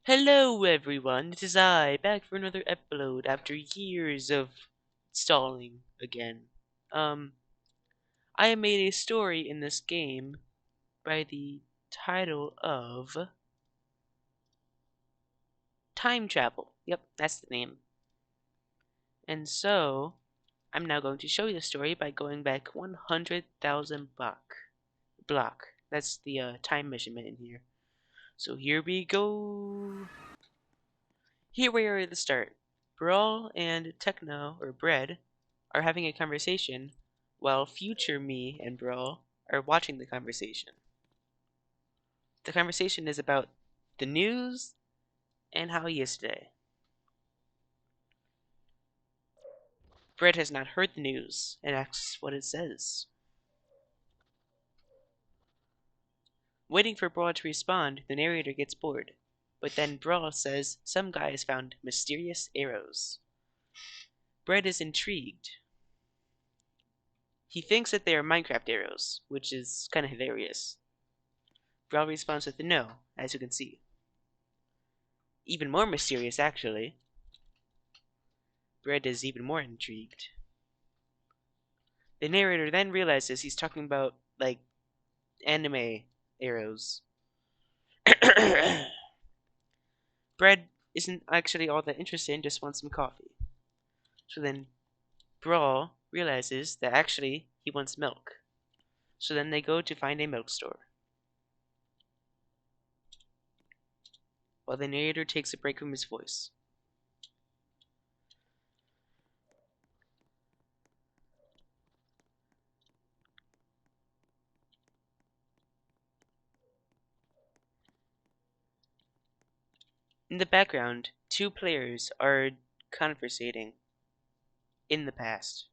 Hello everyone, it is I, back for another upload after years of stalling again. Um, I made a story in this game by the title of Time Travel. Yep, that's the name. And so, I'm now going to show you the story by going back 100,000 block. That's the time measurement in here. So here we go. Here we are at the start. Brawl and Techno, or Bread, are having a conversation, while future me and Brawl are watching the conversation. The conversation is about the news and how he is today. Bread has not heard the news and asks what it says. Waiting for Brawl to respond, the narrator gets bored, but then Brawl says some guy has found mysterious arrows. Bread is intrigued. He thinks that they are Minecraft arrows, which is kind of hilarious. Brawl responds with a no, as you can see. Even more mysterious, actually. Bread is even more intrigued. The narrator then realizes he's talking about, like, anime arrows. Bread isn't actually all that interested and just wants some coffee. So then Brawl realizes that actually he wants milk. So then they go to find a milk store. While the narrator takes a break from his voice. In the background, two players are conversating in the past.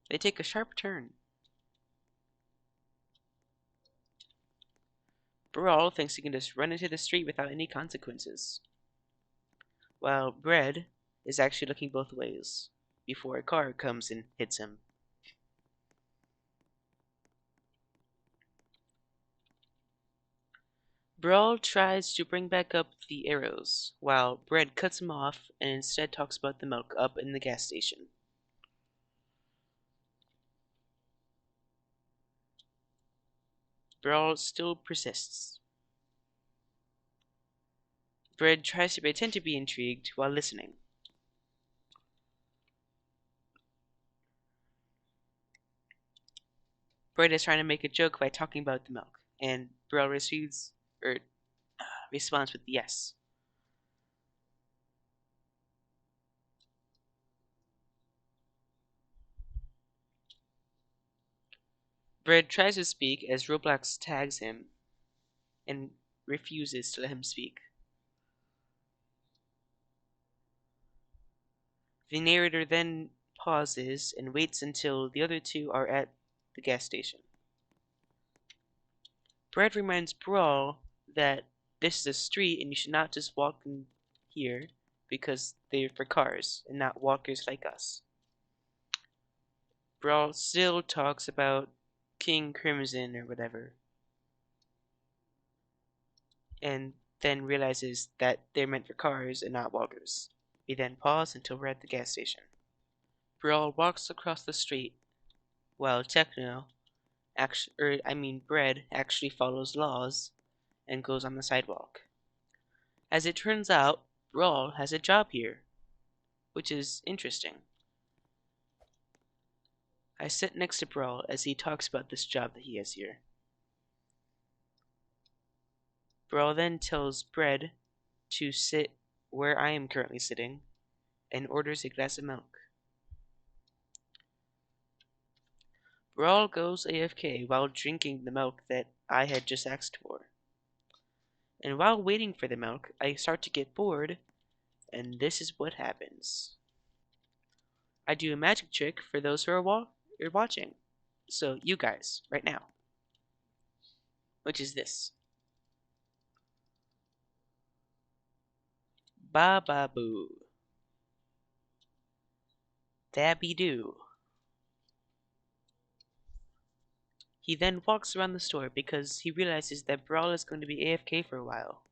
They take a sharp turn. Brawl thinks he can just run into the street without any consequences, while Bread is actually looking both ways before a car comes and hits him. Brawl tries to bring back up the arrows, while Bread cuts him off and instead talks about the milk up in the gas station. Brawl still persists. Bread tries to pretend to be intrigued while listening. Bread is trying to make a joke by talking about the milk, and Brawl responds with yes. Bread tries to speak as Roblox tags him and refuses to let him speak. The narrator then pauses and waits until the other two are at the gas station. Bread reminds Brawl that this is a street and you should not just walk in here because they're for cars and not walkers like us. Brawl still talks about King Crimson or whatever, and then realizes that they're meant for cars and not walkers. We then pause until we're at the gas station. Brawl walks across the street while Bread actually follows laws and goes on the sidewalk. As it turns out, Brawl has a job here, which is interesting. I sit next to Brawl as he talks about this job that he has here. Brawl then tells Bread to sit where I am currently sitting and orders a glass of milk. Brawl goes AFK while drinking the milk that I had just asked for. And while waiting for the milk, I start to get bored, and this is what happens. I do a magic trick for those who are watching. So you guys, right now. Which is this. Ba ba boo. Dabby doo. He then walks around the store because he realizes that Brawl is going to be AFK for a while.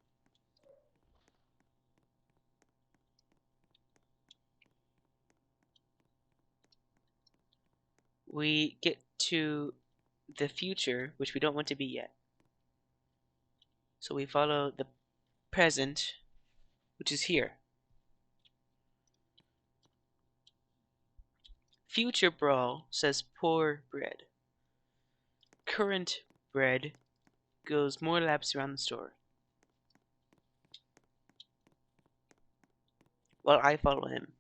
We get to the future, which we don't want to be yet. So we follow the present, which is here. Future Brawl says poor bread. Current bread goes more laps around the store, while I follow him.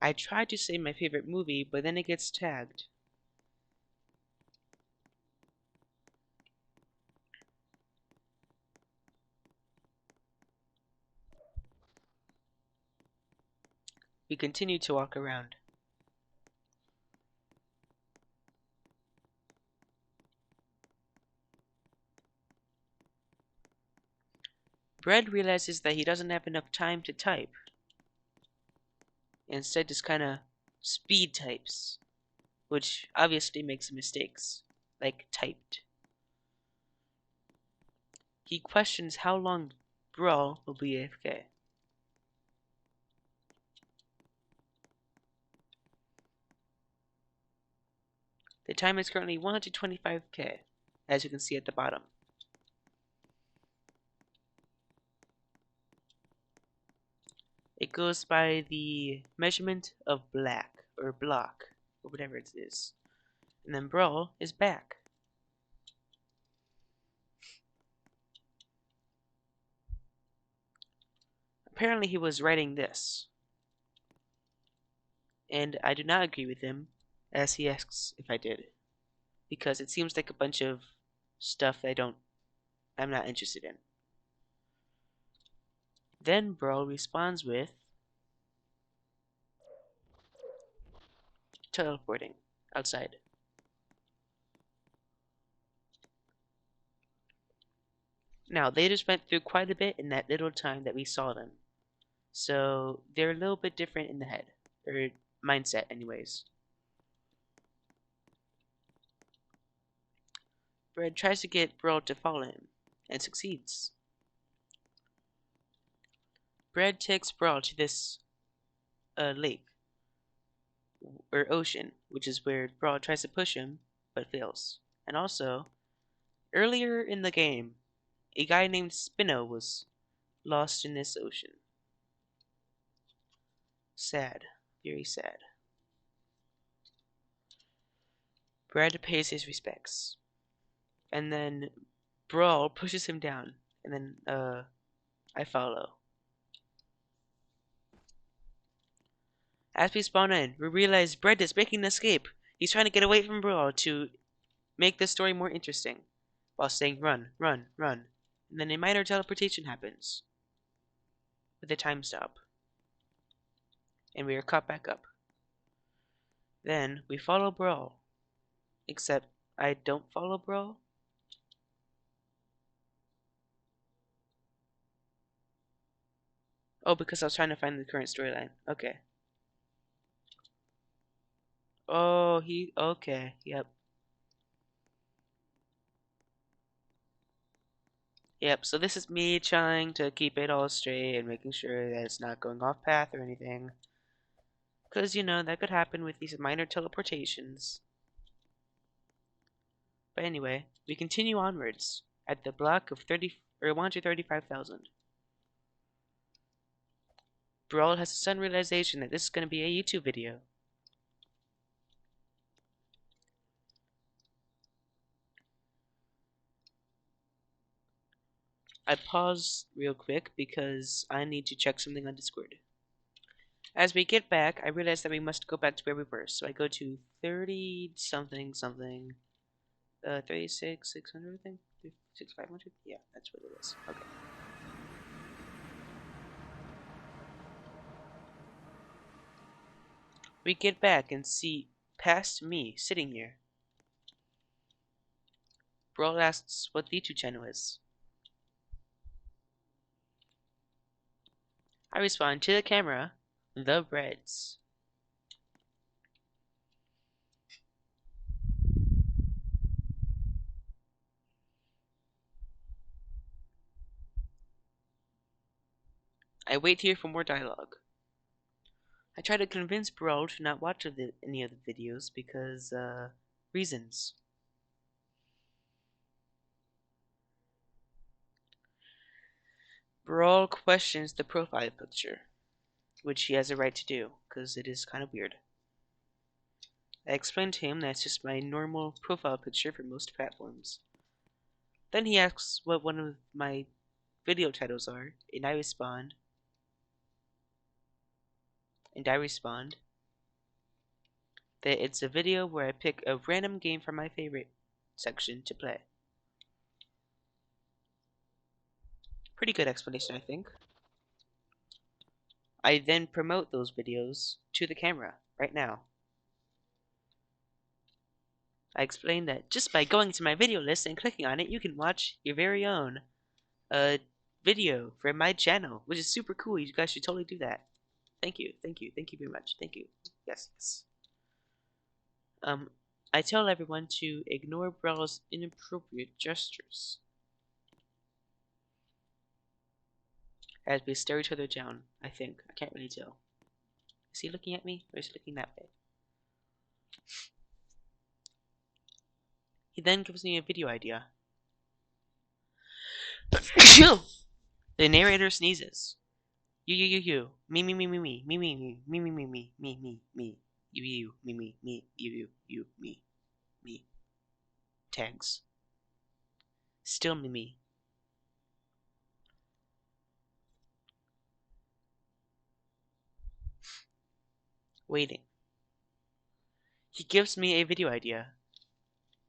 I try to say my favorite movie, but then it gets tagged. We continue to walk around. Bread realizes that he doesn't have enough time to type. Instead, just kinda speed types, which obviously makes mistakes, like typed. He questions how long Brawl will be AFK. The time is currently 125k, as you can see at the bottom. It goes by the measurement of black, or block, or whatever it is. And then Brawl is back. Apparently he was writing this. And I do not agree with him, as he asks if I did. Because it seems like a bunch of stuff I'm not interested in. Then Brawl responds with teleporting outside. Now, they just went through quite a bit in that little time that we saw them. So, they're a little bit different in the head, or mindset anyways. Bread tries to get Brawl to follow him, and succeeds. Bread takes Brawl to this lake, or ocean, which is where Brawl tries to push him, but fails. And also, earlier in the game, a guy named Spino was lost in this ocean. Sad. Very sad. Brad pays his respects. And then Brawl pushes him down. And then, I follow. As we spawn in, we realize Brad is making an escape. He's trying to get away from Brawl to make the story more interesting. While saying run, run, run. And then a minor teleportation happens. With a time stop. And we are caught back up. Then we follow Brawl. Except I don't follow Brawl. Oh, because I was trying to find the current storyline. Okay. Oh, okay, yep. Yep, so this is me trying to keep it all straight and making sure that it's not going off path or anything. Because, that could happen with these minor teleportations. But anyway, we continue onwards at the block of 135,000. Brawl has a sudden realization that this is going to be a YouTube video. I pause real quick because I need to check something on Discord. As we get back, I realize that we must go back to where we were. So I go to 30 something something. 36, 600, I think? 36, 500? Yeah, that's what it is. Okay. We get back and see past me sitting here. Brawl asks what the YouTube channel is. I respond to the camera, the breads. I wait here for more dialogue. I try to convince Brawl to not watch any of the videos because, reasons. Brawl questions the profile picture, which he has a right to do, because it is kind of weird. I explain to him that it's just my normal profile picture for most platforms. Then he asks what one of my video titles are, and I respond that it's a video where I pick a random game from my favorite section to play. Pretty good explanation, I think. I then promote those videos to the camera, right now. I explain that just by going to my video list and clicking on it, you can watch your very own video from my channel, which is super cool. You guys should totally do that. Thank you, thank you, thank you very much. Thank you. Yes, yes. I tell everyone to ignore Brawl's inappropriate gestures as we stare each other down. I think I can't really tell. Is he looking at me, or is he looking that way? He then gives me a video idea. The narrator sneezes. You. Me. You. Me. Tags. Still me. Waiting. He gives me a video idea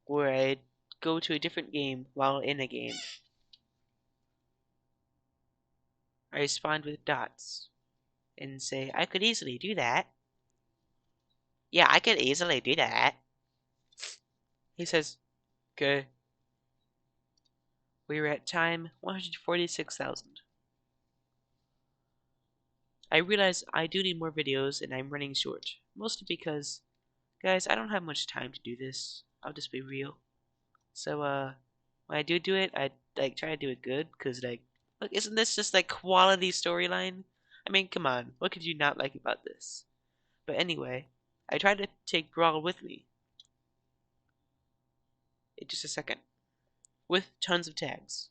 where I go to a different game while in a game. I respond with dots and say, I could easily do that. Yeah, I could easily do that. He says, good. We are at time 146,000. I realize I do need more videos and I'm running short. Mostly because, guys, I don't have much time to do this. I'll just be real. So, when I do it, I try to do it good, cause look, isn't this just quality storyline? I mean, come on, what could you not like about this? But anyway, I try to take Brawl with me. In just a second, with tons of tags.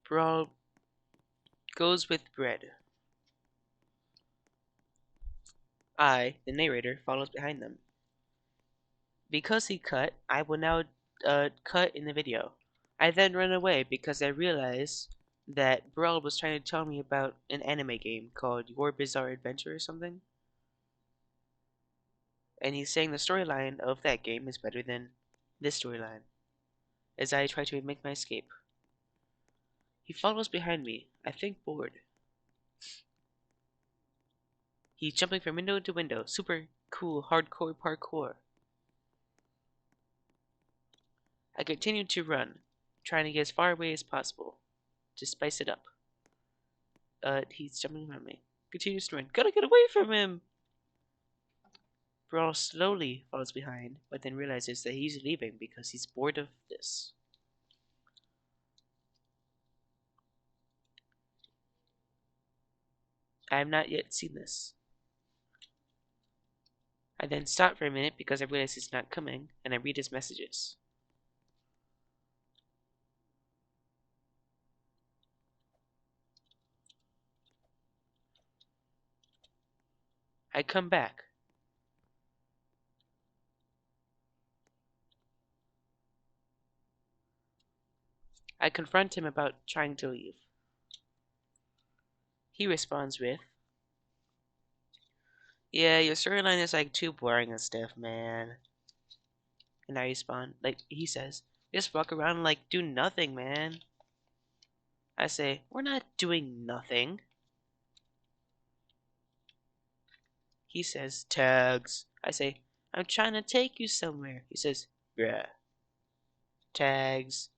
Brawl goes with bread. I, the narrator, follows behind them. Because he cut, I will now cut in the video. I then run away because I realize that Brawl was trying to tell me about an anime game called Your Bizarre Adventure or something. And he's saying the storyline of that game is better than this storyline. As I try to make my escape. He follows behind me, I think bored. He's jumping from window to window, super cool hardcore parkour. I continue to run, trying to get as far away as possible, to spice it up. He's jumping around me. Continues to run. Gotta get away from him! Brawl slowly follows behind, but then realizes that he's leaving because he's bored of this. I have not yet seen this. I then stop for a minute because I realize he's not coming, and I read his messages. I come back. I confront him about trying to leave. He responds with, yeah, your storyline is too boring and stuff, man. And I respond, he says, just walk around and do nothing, man. I say, we're not doing nothing. He says, tags. I say, I'm trying to take you somewhere. He says, bruh. Tags.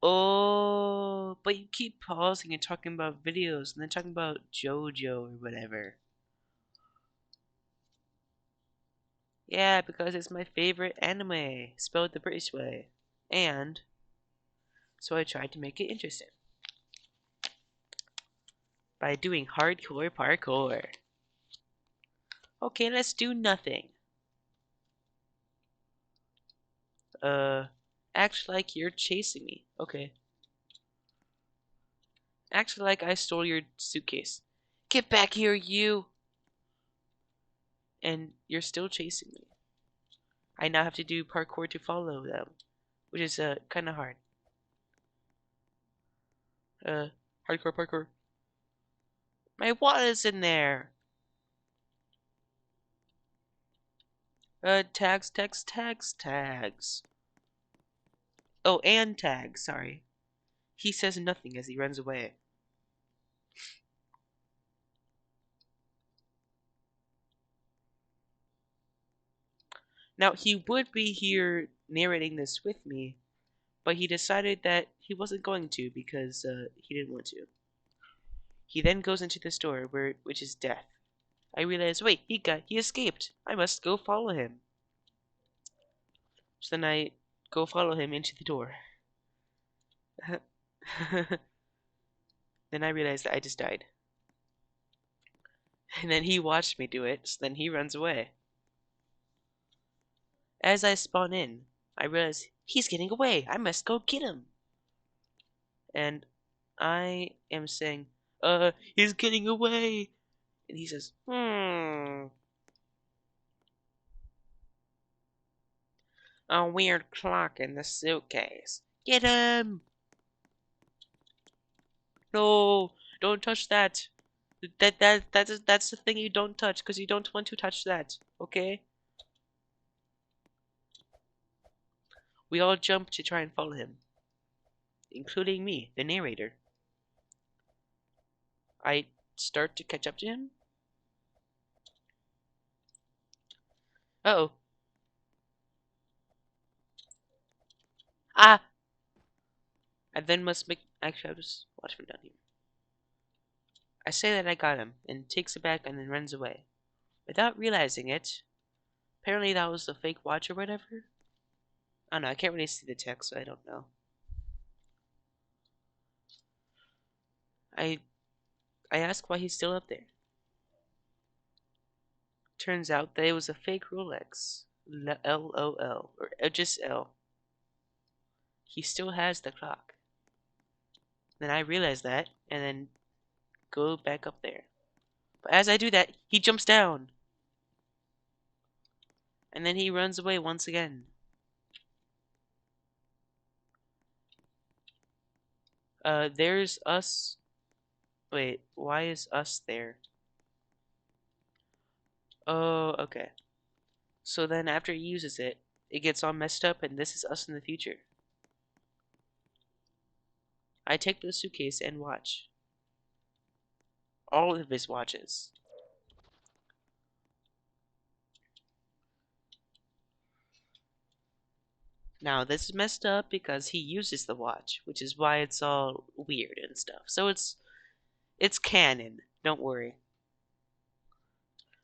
Oh, but you keep pausing and talking about videos and then talking about JoJo or whatever. Yeah, because it's my favorite anime, spelled the British way. And so I tried to make it interesting by doing hardcore parkour. Okay, let's do nothing. Uh, act like you're chasing me. Okay. Act like I stole your suitcase. Get back here, you! And you're still chasing me. I now have to do parkour to follow them, which is kind of hard. Uh, hardcore parkour. My wallet's in there. Tags. Oh, and tags, sorry. He says nothing as he runs away. Now, he would be here narrating this with me, but he decided that he wasn't going to because he didn't want to. He then goes into the store, which is death. I realize, wait, he escaped. I must go follow him. So then I go follow him into the door. Then I realize that I just died. And then he watched me do it, so then he runs away. As I spawn in, I realize he's getting away. I must go get him. And I am saying, he's getting away. And he says, a weird clock in the suitcase. Get him! No, don't touch that. That's the thing you don't touch because you don't want to touch that. Okay? We all jump to try and follow him, including me, the narrator. I start to catch up to him. Uh-oh. Ah! I then must make. Actually, I'll just watch from down here. I say that I got him, and takes it back and then runs away. Without realizing it, apparently that was the fake watch or whatever. I don't know, I can't really see the text, so I don't know. I I ask why he's still up there. Turns out that it was a fake Rolex. LOL. Or just L. He still has the clock. Then I realize that, and then go back up there. But as I do that, he jumps down. And then he runs away once again. There's us. Wait, why is us there? Oh, okay. So then after he uses it, it gets all messed up, and this is us in the future. I take the suitcase and watch. All of his watches. Now this is messed up because he uses the watch, which is why it's all weird and stuff. So it's canon, don't worry.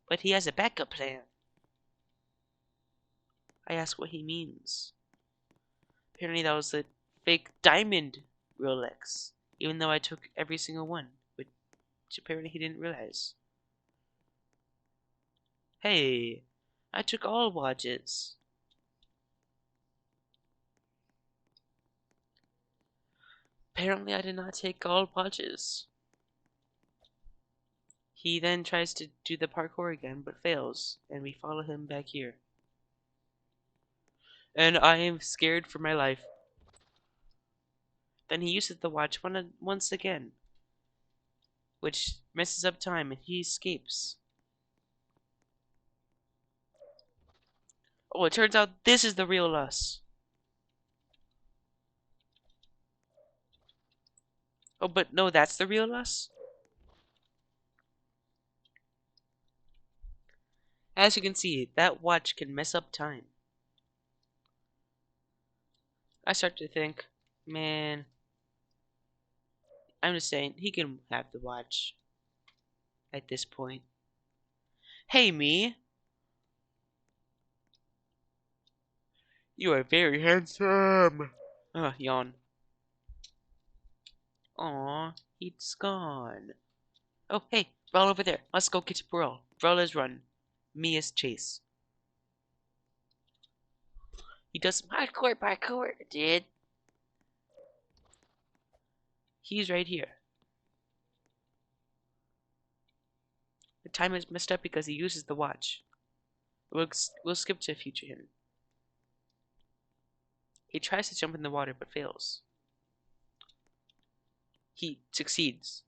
But he has a backup plan. I ask what he means. Apparently that was a fake diamond Rolex, even though I took every single one, which apparently he didn't realize. Hey, I took all watches. Apparently I did not take all watches. He then tries to do the parkour again, but fails, and we follow him back here. And I am scared for my life. Then he uses the watch once again, which messes up time, and he escapes. Oh, it turns out this is the real us. Oh, but no, that's the real us? As you can see, that watch can mess up time. I start to think, man, I'm just saying, he can have the watch at this point. Hey, me. You are very handsome. Yawn. Aw, he's gone. Oh, hey, Brawl over there. Let's go get Brawl. Brawl is run. Me is chase. He does parkour, dude. He's right here. The time is messed up because he uses the watch. We'll skip to future him. He tries to jump in the water but fails. He succeeds.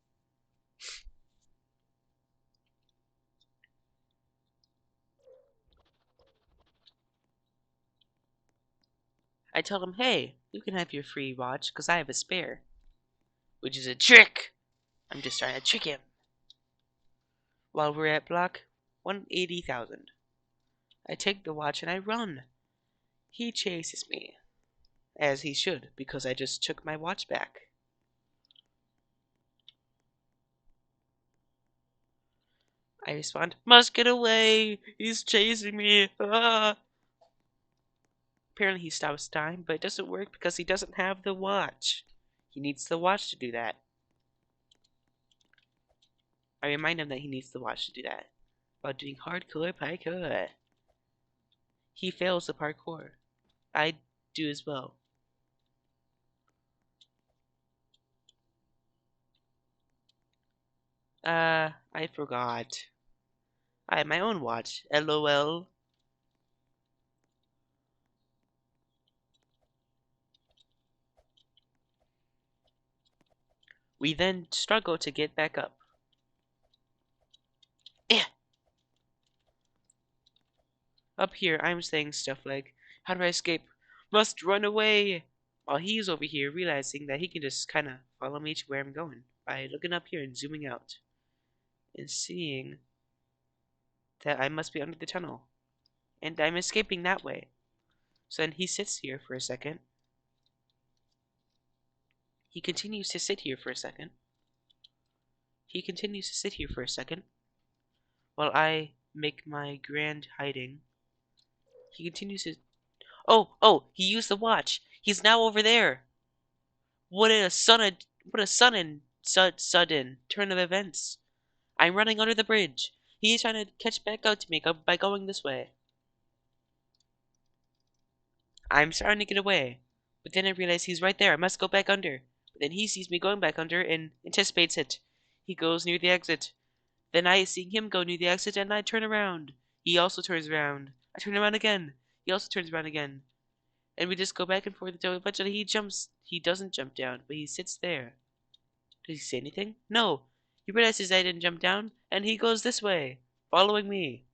I tell him, hey, you can have your free watch because I have a spare. Which is a trick! I'm just trying to trick him. While we're at block 180,000. I take the watch and I run. He chases me. As he should, because I just took my watch back. I respond, must get away! He's chasing me! Ah! Apparently he stops time, but it doesn't work because he doesn't have the watch. He needs the watch to do that. I remind him that he needs the watch to do that. While doing hardcore parkour. He fails the parkour. I do as well. I forgot. I have my own watch. LOL. We then struggle to get back up. Eh. Up here, I'm saying stuff like, how do I escape? Must run away! While he's over here realizing that he can just kinda follow me to where I'm going by looking up here and zooming out. And seeing that I must be under the tunnel. And I'm escaping that way. So then he sits here for a second. He continues to sit here for a second. He continues to sit here for a second. While I make my grand hiding. He continues to... Oh, he used the watch. He's now over there. What a sudden turn of events. I'm running under the bridge. He's trying to catch back up to me by going this way. I'm starting to get away. But then I realize he's right there. I must go back under. But then he sees me going back under and anticipates it. He goes near the exit. Then I see him go near the exit and I turn around. He also turns around. I turn around again. He also turns around again. And we just go back and forth until eventually he jumps. He doesn't jump down, but he sits there. Does he say anything? No. He realizes I didn't jump down, and he goes this way, following me.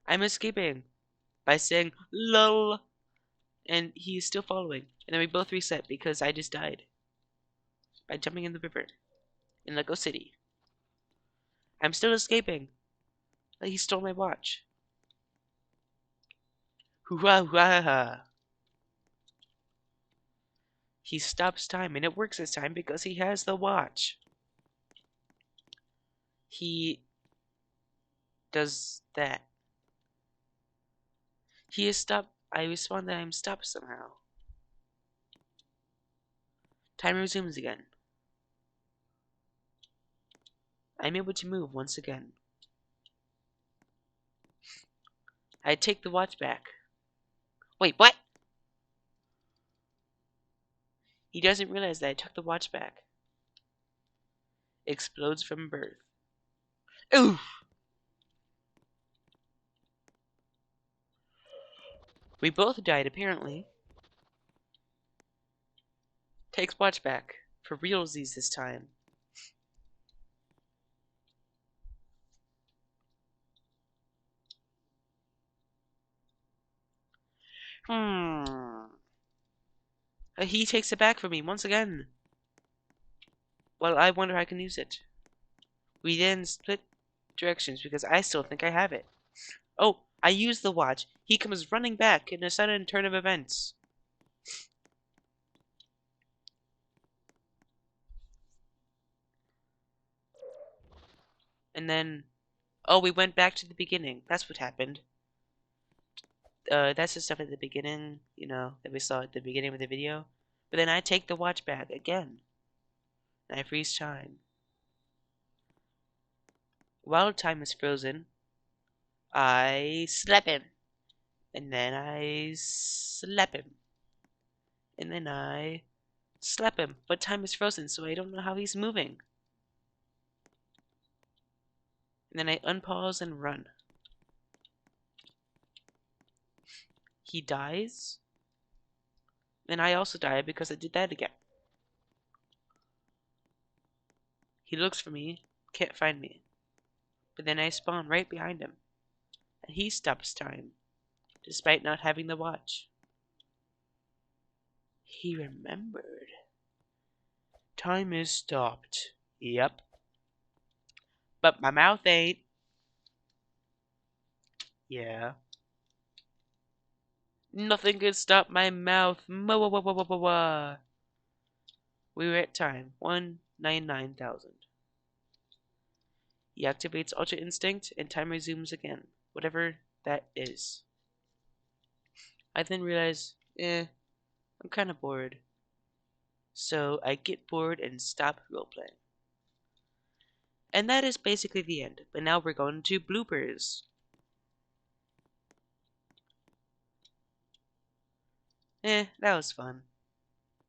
I'm escaping by saying LOL, and he is still following. And then we both reset because I just died by jumping in the river in Lego City. I'm still escaping. Like he stole my watch. Hoo-ha, hoo-ha. He stops time, and it works this time because he has the watch. He does that. He is stopped. I respond that I'm stopped somehow. Time resumes again. I'm able to move once again. I take the watch back. Wait, what? He doesn't realize that I took the watch back. Explodes from birth. Oof! We both died, apparently. Takes watch back. For realsies this time. He takes it back from me once again. Well, I wonder how I can use it. We then split directions because I still think I have it. Oh, I use the watch. He comes running back in a sudden turn of events. And then... Oh, we went back to the beginning. That's what happened. that's the stuff at the beginning, you know, that we saw at the beginning of the video. But then I take the watch back again, and I freeze time. While time is frozen, I slap him, and then I slap him, and then I slap him. But time is frozen, so I don't know how he's moving. And then I unpause and run. He dies. And I also die because I did that again. He looks for me, can't find me. But then I spawn right behind him. And he stops time, despite not having the watch. He remembered. Time is stopped. Yep. But my mouth ain't. Yeah. Nothing can stop my mouth. We were at time 199,000. He activates Ultra Instinct and time resumes again, whatever that is. I then realize, I'm kind of bored. So I get bored and stop roleplaying. And that is basically the end. But now we're going to bloopers. That was fun.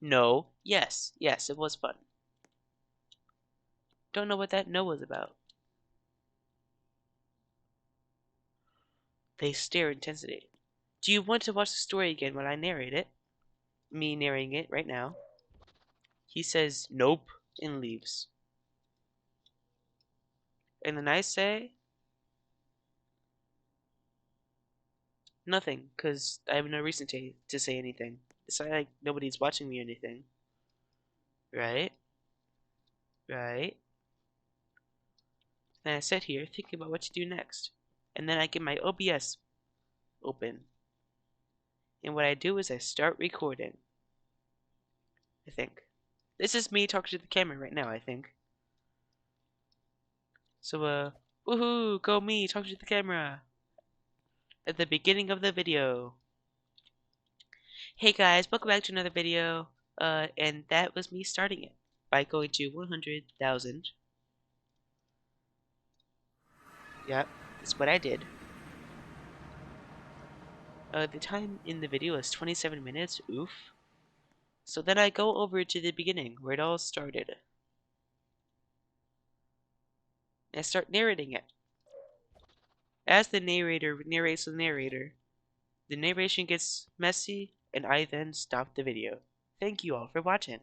No. Yes, it was fun. Don't know what that no was about. They stare intensity. Do you want to watch the story again when I narrate it? Me narrating it right now. He says nope and leaves. And then I say nothing, because I have no reason to say anything. It's not like nobody's watching me or anything. Right? Right? Then I sit here thinking about what to do next. And then I get my OBS open. And what I do is I start recording. I think. This is me talking to the camera right now, I think. So, woohoo, go me, talking to the camera. At the beginning of the video. Hey guys, welcome back to another video. And that was me starting it by going to 100,000. Yep, that's what I did. The time in the video is 27 minutes, oof. So then I go over to the beginning, where it all started. And I start narrating it. As the narrator narrates the narrator, the narration gets messy, and I then stop the video. Thank you all for watching.